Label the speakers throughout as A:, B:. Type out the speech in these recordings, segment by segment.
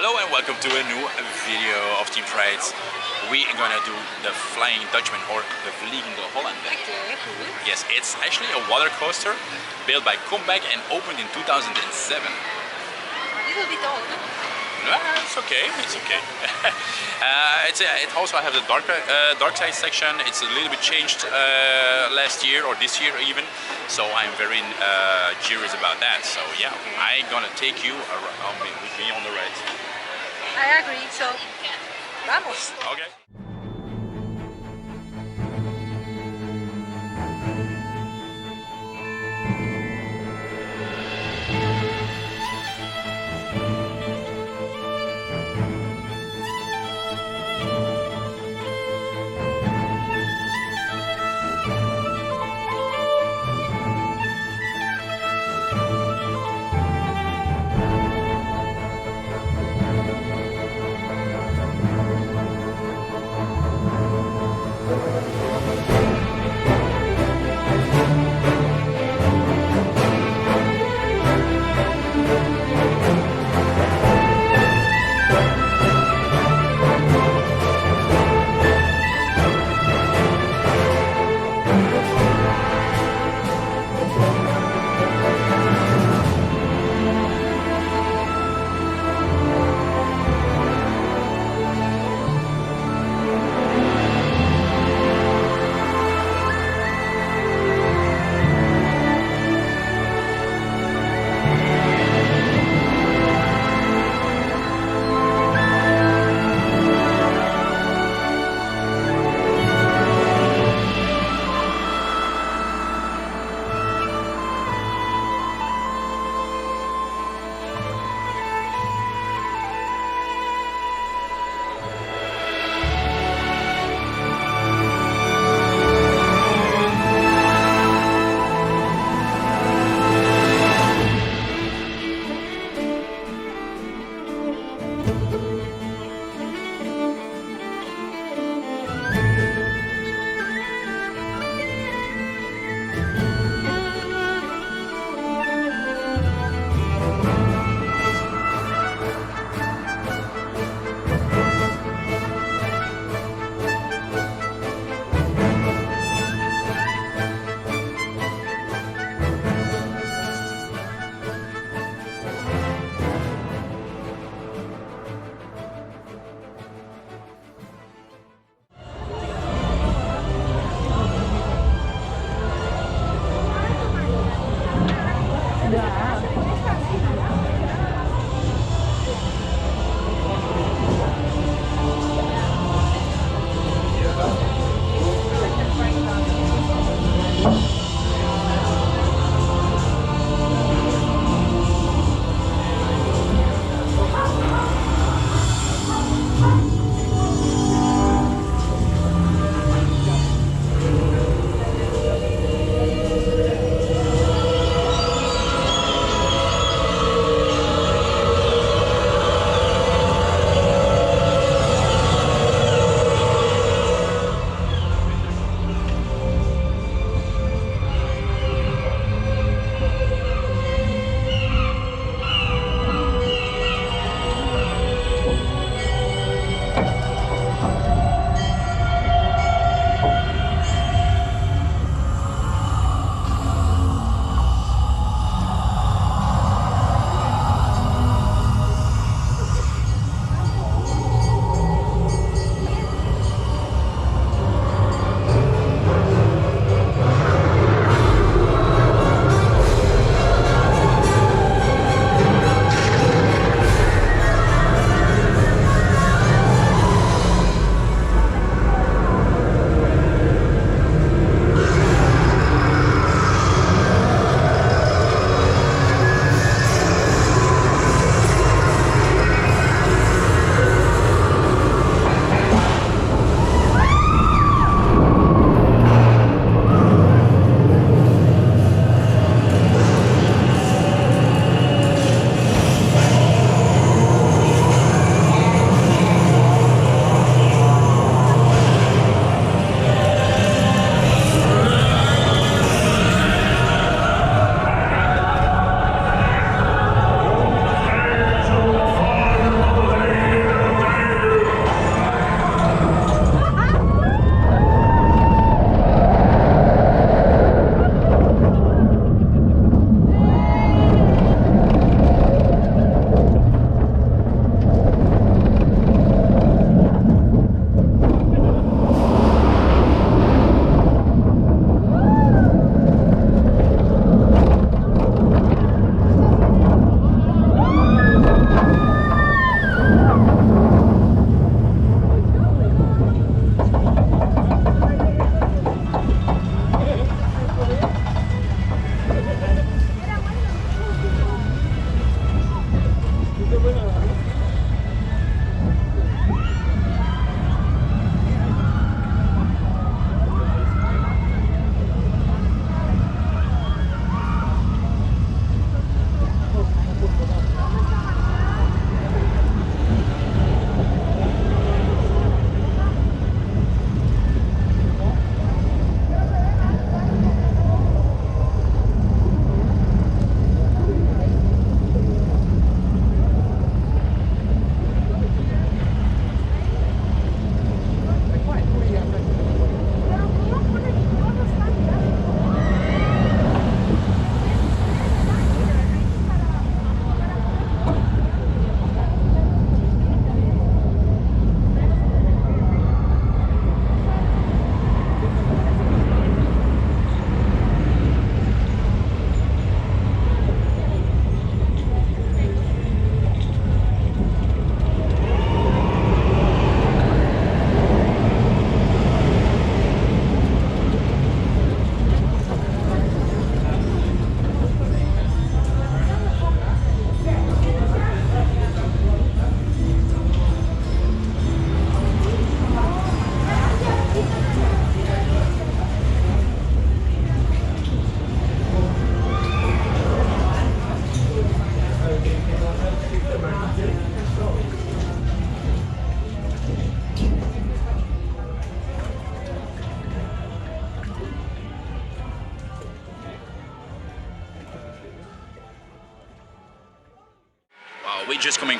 A: Hello and welcome to a new video of Team Trades. We are gonna do the Flying Dutchman or the Vliegende Hollander.
B: Okay, cool.
A: Yes, it's actually a water coaster built by Comeback and opened in 2007.
B: A little bit old.
A: It's okay, it's okay. It also has a dark side section. It's a little bit changed last year or this year even. So I'm very curious about that. So yeah, I'm gonna take you around with me on the ride.
B: I agree, so vamos.
A: Okay.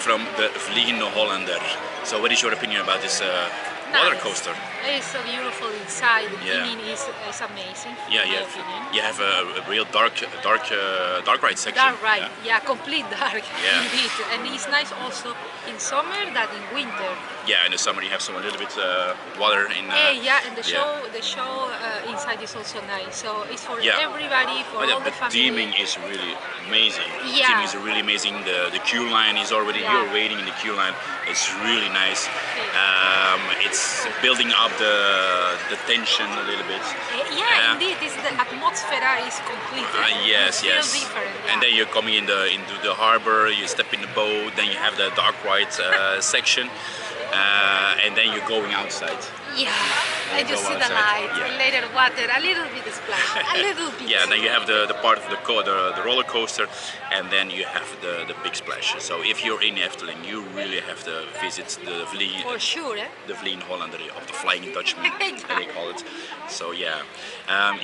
A: from the Vliegende Hollander. So what is your opinion about this roller coaster?
B: It's so beautiful inside. The
A: Yeah.
B: cleaning is amazing.
A: Yeah,
B: in
A: you
B: my
A: have,
B: opinion.
A: you have a real dark ride section.
B: Dark ride, yeah, complete dark,
A: Yeah.
B: indeed. And it's nice also in summer than in winter.
A: Yeah, in the summer you have some a little bit water in.
B: Yeah, and the
A: yeah.
B: show inside is also nice. So it's for
A: Yeah.
B: everybody, for
A: But
B: all
A: yeah,
B: the
A: the
B: family.
A: theming is really amazing.
B: Yeah.
A: The theming is really amazing. The queue line is already,
B: Yeah.
A: you're waiting in the queue line. It's really nice.
B: Okay.
A: It's building up the tension a little bit.
B: Yeah, indeed, it's the atmosphere is complete.
A: Yes,
B: it feels
A: yes.
B: different.
A: And
B: Yeah.
A: then you're coming into the harbor, you step in the boat, then you have the dark ride section, and then you're going outside.
B: Yeah, and you
A: go
B: see the
A: outside,
B: light,
A: yeah.
B: a little water, a little bit splash, a little bit.
A: Yeah, then you have the part of the roller coaster, and then you have the big splash. So if you're in Efteling, you really have to visit
B: For sure, eh?
A: the Vliegende Hollander of the Flying Dutchman,
B: Yeah.
A: they call it. So yeah,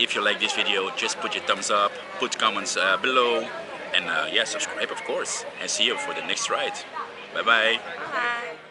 A: if you like this video, just put your thumbs up, put comments below, and yeah, subscribe of course, and see you for the next ride. Bye bye.
B: Bye.